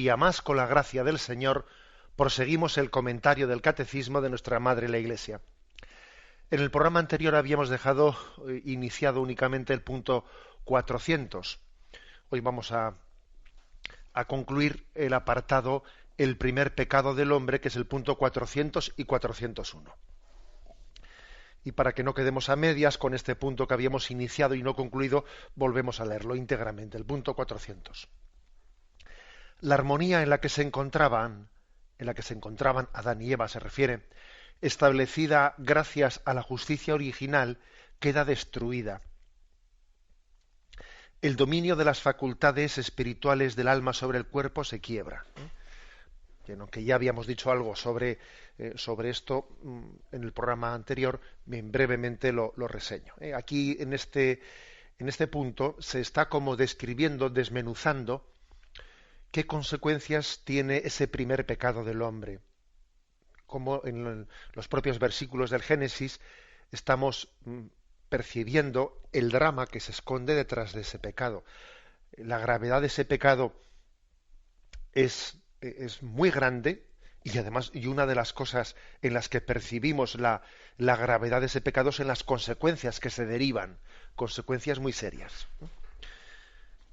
día más, con la gracia del Señor, proseguimos el comentario del Catecismo de nuestra Madre la Iglesia. En el programa anterior habíamos dejado iniciado únicamente el punto 400. Hoy vamos a concluir el apartado El primer pecado del hombre, que es el punto 400 y 401. Y para que no quedemos a medias con este punto que habíamos iniciado y no concluido, volvemos a leerlo íntegramente, el punto 400. La armonía en la que se encontraban Adán y Eva, se refiere, establecida gracias a la justicia original, queda destruida. El dominio de las facultades espirituales del alma sobre el cuerpo se quiebra. Aunque ya habíamos dicho algo sobre esto en el programa anterior, bien brevemente lo reseño. Aquí en este punto se está como describiendo, desmenuzando qué consecuencias tiene ese primer pecado del hombre. Como en los propios versículos del Génesis estamos percibiendo el drama que se esconde detrás de ese pecado. La gravedad de ese pecado es muy grande y además una de las cosas en las que percibimos la gravedad de ese pecado es en las consecuencias que se derivan, consecuencias muy serias.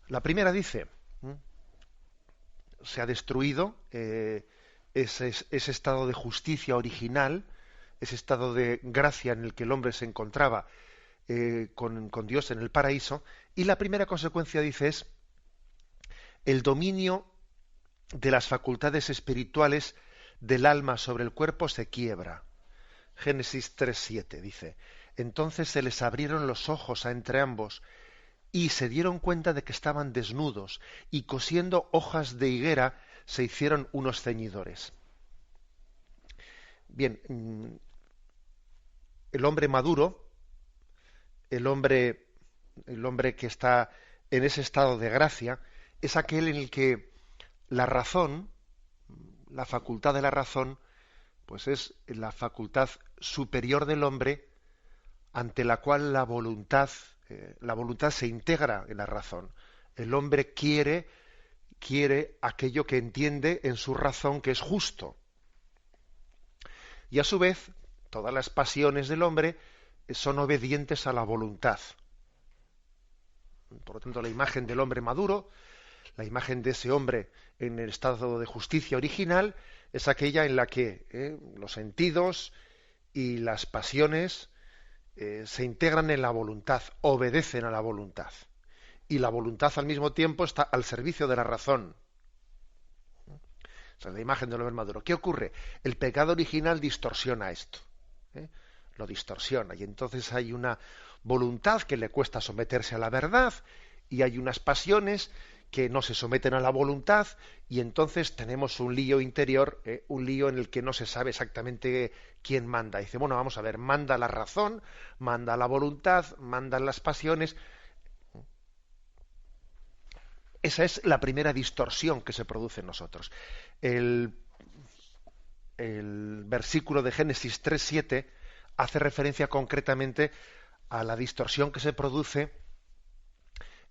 La primera dice, se ha destruido ese estado de justicia original, ese estado de gracia en el que el hombre se encontraba con Dios en el paraíso, y la primera consecuencia, dice, es el dominio de las facultades espirituales del alma sobre el cuerpo se quiebra. Génesis 3:7 dice, entonces se les abrieron los ojos a entrambos y se dieron cuenta de que estaban desnudos y cosiendo hojas de higuera se hicieron unos ceñidores. Bien, el hombre maduro, el hombre que está en ese estado de gracia, es aquel en el que la razón, la facultad de la razón, pues es la facultad superior del hombre ante la cual la voluntad se integra en la razón. El hombre quiere aquello que entiende en su razón que es justo. Y a su vez, todas las pasiones del hombre son obedientes a la voluntad. Por lo tanto, la imagen del hombre maduro, la imagen de ese hombre en el estado de justicia original, es aquella en la que los sentidos y las pasiones se integran en la voluntad, obedecen a la voluntad. Y la voluntad al mismo tiempo está al servicio de la razón. Esa es la imagen del hombre maduro. ¿Qué ocurre? El pecado original distorsiona esto. Lo distorsiona. Y entonces hay una voluntad que le cuesta someterse a la verdad y hay unas pasiones que no se someten a la voluntad y entonces tenemos un lío interior, un lío en el que no se sabe exactamente quién manda. Dice, bueno, vamos a ver, manda la razón, manda la voluntad, mandan las pasiones. Esa es la primera distorsión que se produce en nosotros. El versículo de Génesis 3:7 hace referencia concretamente a la distorsión que se produce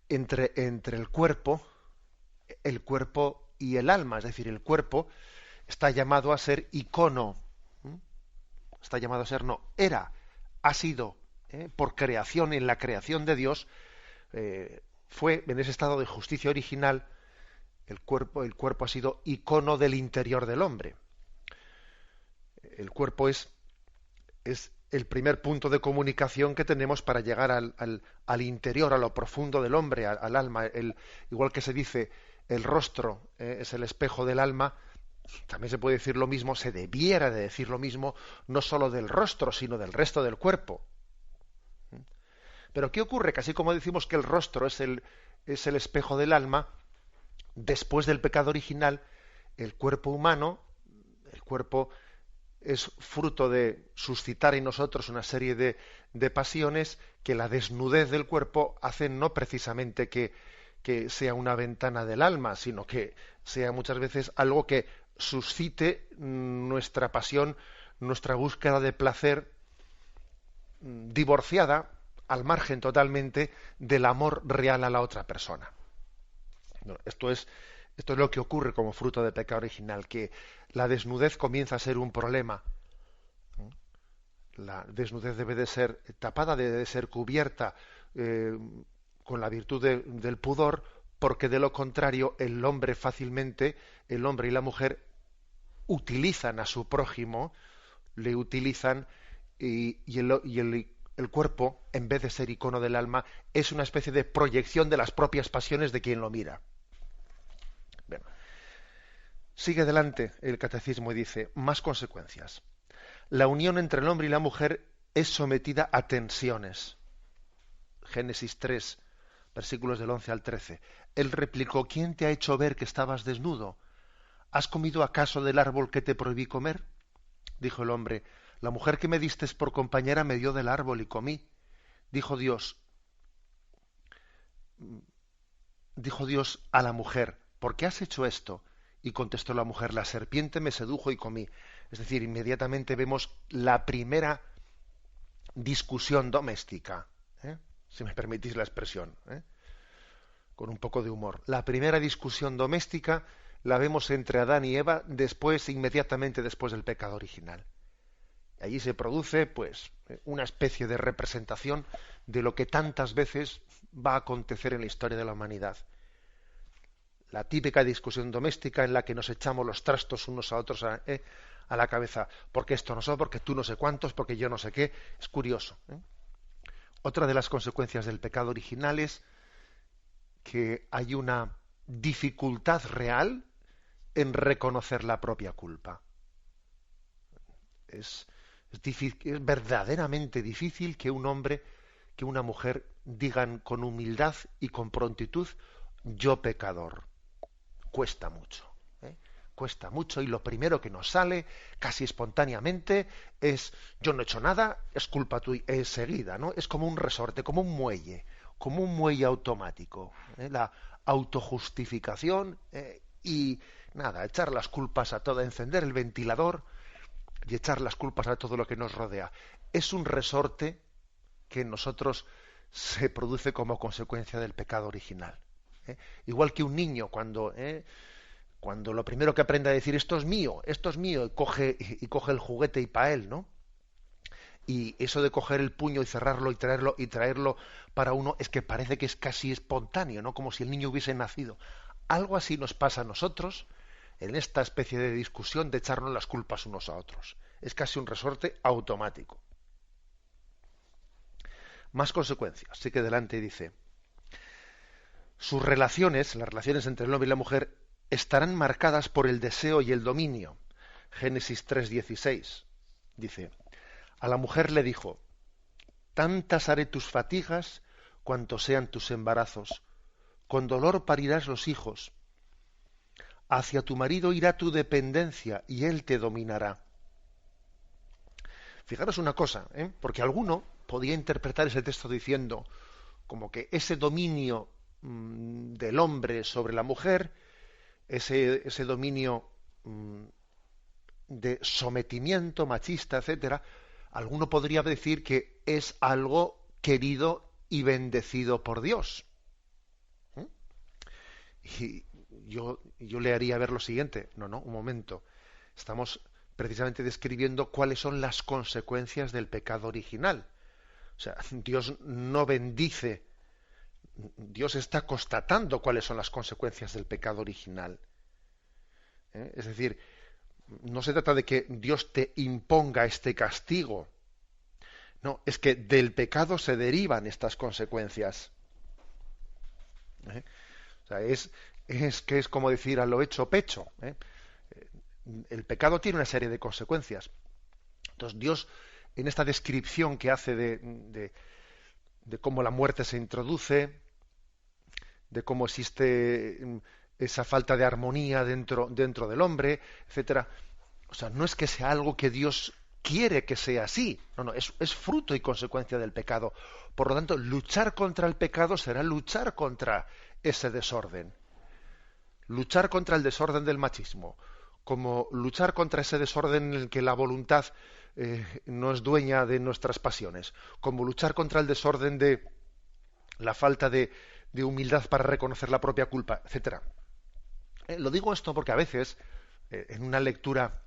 entre el cuerpo y el alma. Es decir, el cuerpo está llamado a ser icono, está llamado a ser, ha sido, por creación, en la creación de Dios, fue en ese estado de justicia original, el cuerpo ha sido icono del interior del hombre. El cuerpo es el primer punto de comunicación que tenemos para llegar al interior, a lo profundo del hombre, al alma. Igual que se dice el rostro es el espejo del alma, también se puede decir lo mismo, se debiera de decir lo mismo, no solo del rostro, sino del resto del cuerpo. Pero ¿qué ocurre? Que así como decimos que el rostro es el espejo del alma, después del pecado original, el cuerpo humano, el cuerpo es fruto de suscitar en nosotros una serie de pasiones que la desnudez del cuerpo hace no precisamente que sea una ventana del alma, sino que sea muchas veces algo que suscite nuestra pasión, nuestra búsqueda de placer divorciada, al margen totalmente del amor real a la otra persona. Esto es Esto es lo que ocurre como fruto del pecado original, que la desnudez comienza a ser un problema. La desnudez debe de ser tapada, debe de ser cubierta con la virtud del pudor, porque de lo contrario el hombre fácilmente, el hombre y la mujer utilizan a su prójimo, le utilizan y el cuerpo, en vez de ser icono del alma, es una especie de proyección de las propias pasiones de quien lo mira. Bueno, sigue adelante el catecismo y dice, más consecuencias. La unión entre el hombre y la mujer es sometida a tensiones. Génesis 3, versículos del 11 al 13. Él replicó, ¿quién te ha hecho ver que estabas desnudo? ¿Has comido acaso del árbol que te prohibí comer? Dijo el hombre, la mujer que me distes por compañera me dio del árbol y comí. Dijo Dios a la mujer, ¿por qué has hecho esto? Y contestó la mujer, la serpiente me sedujo y comí. Es decir, inmediatamente vemos la primera discusión doméstica, si me permitís la expresión, con un poco de humor. La primera discusión doméstica la vemos entre Adán y Eva inmediatamente después del pecado original. Allí se produce, pues, una especie de representación de lo que tantas veces va a acontecer en la historia de la humanidad. La típica discusión doméstica en la que nos echamos los trastos unos a otros a la cabeza. Porque esto no sé, porque tú no sé cuántos, porque yo no sé qué. Es curioso. Otra de las consecuencias del pecado original es que hay una dificultad real en reconocer la propia culpa. Es verdaderamente difícil que un hombre, que una mujer digan con humildad y con prontitud, yo pecador. Cuesta mucho. Cuesta mucho y lo primero que nos sale casi espontáneamente es yo no he hecho nada, es culpa tuya, enseguida, ¿no? Es como un resorte, como un muelle automático, la autojustificación y nada, echar las culpas a todo, encender el ventilador y echar las culpas a todo lo que nos rodea. Es un resorte que en nosotros se produce como consecuencia del pecado original. Igual que un niño cuando lo primero que aprende a decir esto es mío, y coge el juguete y para él, ¿no? Y eso de coger el puño y cerrarlo y traerlo para uno es que parece que es casi espontáneo, ¿no? Como si el niño hubiese nacido. Algo así nos pasa a nosotros en esta especie de discusión de echarnos las culpas unos a otros. Es casi un resorte automático. Más consecuencias. Sigue delante y dice, sus relaciones, las relaciones entre el hombre y la mujer, estarán marcadas por el deseo y el dominio. Génesis 3:16 dice, a la mujer le dijo, tantas haré tus fatigas cuanto sean tus embarazos, con dolor parirás los hijos, hacia tu marido irá tu dependencia y él te dominará. Fijaros una cosa, porque alguno podía interpretar ese texto diciendo como que ese dominio del hombre sobre la mujer, ese dominio de sometimiento machista, etcétera, alguno podría decir que es algo querido y bendecido por Dios. Y yo le haría ver lo siguiente. No, un momento. Estamos precisamente describiendo cuáles son las consecuencias del pecado original. O sea, Dios no bendice, Dios está constatando cuáles son las consecuencias del pecado original. Es decir, no se trata de que Dios te imponga este castigo. No, es que del pecado se derivan estas consecuencias. O sea, es como decir a lo hecho pecho. El pecado tiene una serie de consecuencias. Entonces Dios, en esta descripción que hace de cómo la muerte se introduce, de cómo existe esa falta de armonía dentro del hombre, etcétera. O sea, no es que sea algo que Dios quiere que sea así. No, es fruto y consecuencia del pecado. Por lo tanto, luchar contra el pecado será luchar contra ese desorden. Luchar contra el desorden del machismo, como luchar contra ese desorden en el que la voluntad no es dueña de nuestras pasiones, como luchar contra el desorden de la falta de humildad para reconocer la propia culpa, etcétera. Lo digo esto porque a veces, en una lectura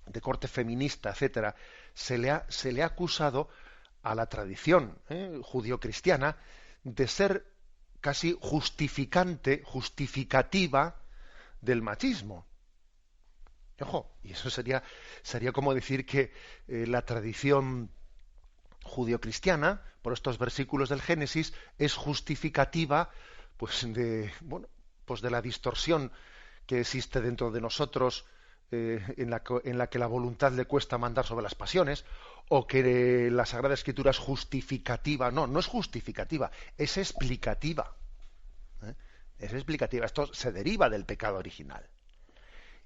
de corte feminista, etcétera, se le ha acusado a la tradición judio-cristiana de ser casi justificativa del machismo. Ojo, y eso sería como decir que la tradición judio-cristiana, por estos versículos del Génesis, es justificativa, pues pues de la distorsión que existe dentro de nosotros, en la que la voluntad le cuesta mandar sobre las pasiones, o que la Sagrada Escritura es justificativa. No, no es justificativa, es explicativa. ¿eh? Es explicativa. Esto se deriva del pecado original.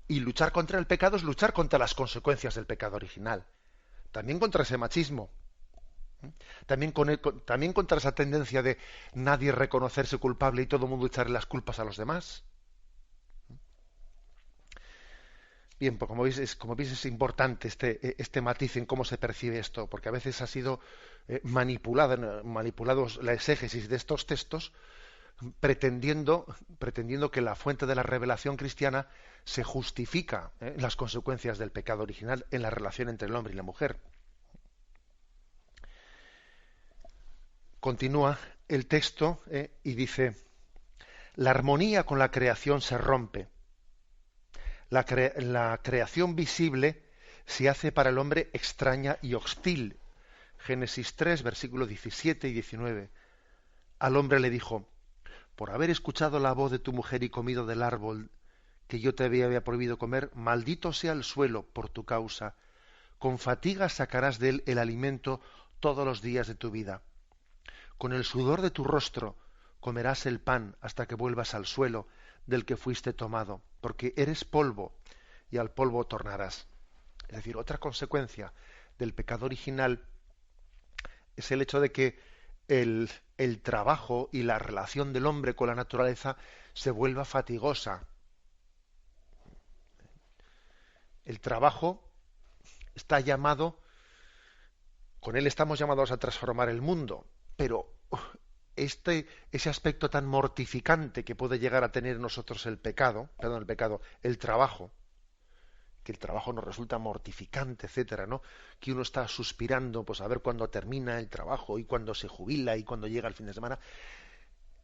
Y luchar contra el pecado es luchar contra las consecuencias del pecado original. También contra ese machismo. También contra esa tendencia de nadie reconocerse culpable y todo el mundo echarle las culpas a los demás. Bien, pues como veis es importante este matiz en cómo se percibe esto, porque a veces ha sido manipulados la exégesis de estos textos pretendiendo que la fuente de la revelación cristiana se justifica en las consecuencias del pecado original en la relación entre el hombre y la mujer. Continúa el texto y dice: la armonía con la creación se rompe. La creación visible se hace para el hombre extraña y hostil. Génesis 3, versículos 17 y 19. Al hombre le dijo: por haber escuchado la voz de tu mujer y comido del árbol que yo te había prohibido comer, maldito sea el suelo por tu causa. Con fatiga sacarás de él el alimento todos los días de tu vida. Con el sudor de tu rostro comerás el pan hasta que vuelvas al suelo del que fuiste tomado, porque eres polvo y al polvo tornarás. Es decir, otra consecuencia del pecado original es el hecho de que el trabajo y la relación del hombre con la naturaleza se vuelva fatigosa. El trabajo está llamado, con él estamos llamados a transformar el mundo, pero ese aspecto tan mortificante que puede llegar a tener en nosotros el trabajo, que el trabajo nos resulta mortificante, etcétera, ¿no? Que uno está suspirando, pues a ver cuándo termina el trabajo y cuándo se jubila y cuándo llega el fin de semana.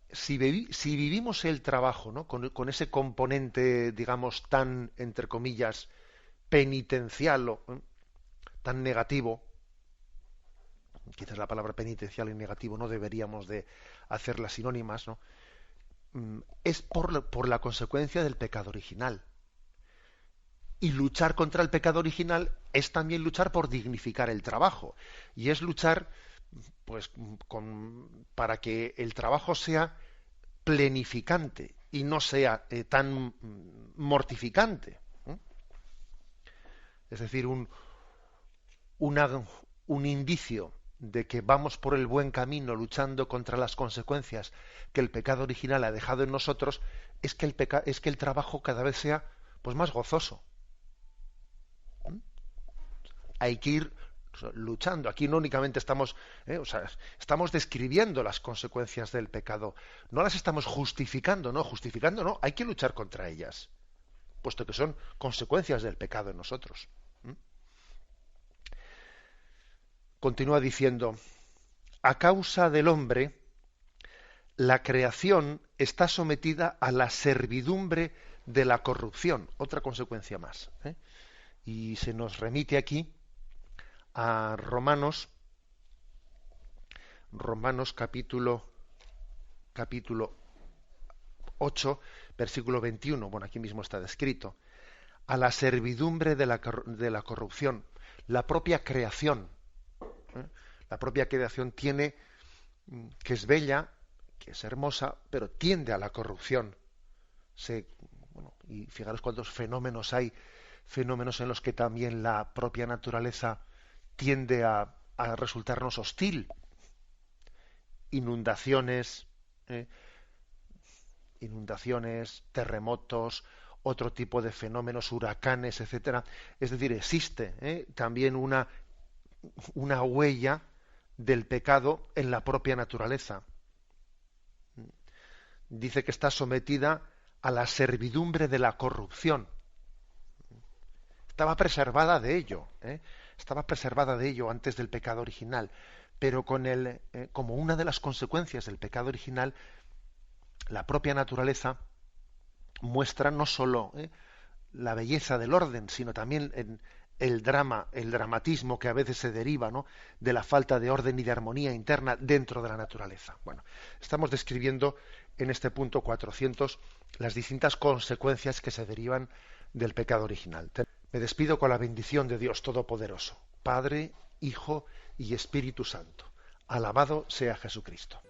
Si vivimos el trabajo, ¿no? Con ese componente, digamos, tan, entre comillas, penitencial, tan negativo, quizás la palabra penitencial y negativo no deberíamos de hacerlas sinónimas, ¿no? Es por la consecuencia del pecado original. Y luchar contra el pecado original es también luchar por dignificar el trabajo. Y es luchar, pues, para que el trabajo sea plenificante y no sea tan mortificante. Es decir, un indicio de que vamos por el buen camino luchando contra las consecuencias que el pecado original ha dejado en nosotros es que el trabajo cada vez sea, pues, más gozoso. Hay que ir luchando. Aquí no únicamente estamos describiendo las consecuencias del pecado, no las estamos justificando, no, hay que luchar contra ellas, puesto que son consecuencias del pecado en nosotros. Continúa diciendo: a causa del hombre, la creación está sometida a la servidumbre de la corrupción. Otra consecuencia más. Y se nos remite aquí a Romanos capítulo 8, versículo 21. Bueno, aquí mismo está descrito. A la servidumbre de la corrupción. La propia creación. La propia creación tiene, que es bella, que es hermosa, pero tiende a la corrupción. Y fijaros cuántos fenómenos hay, fenómenos en los que también la propia naturaleza tiende a resultarnos hostil. Inundaciones, terremotos, otro tipo de fenómenos, huracanes, etcétera. Es decir, existe también una huella del pecado en la propia naturaleza. Dice que está sometida a la servidumbre de la corrupción. Estaba preservada de ello, estaba preservada de ello antes del pecado original, pero como una de las consecuencias del pecado original, la propia naturaleza muestra no sólo la belleza del orden, sino también el drama, el dramatismo que a veces se deriva, ¿no?, de la falta de orden y de armonía interna dentro de la naturaleza. Bueno, estamos describiendo en este punto 400 las distintas consecuencias que se derivan del pecado original. Me despido con la bendición de Dios Todopoderoso, Padre, Hijo y Espíritu Santo. Alabado sea Jesucristo.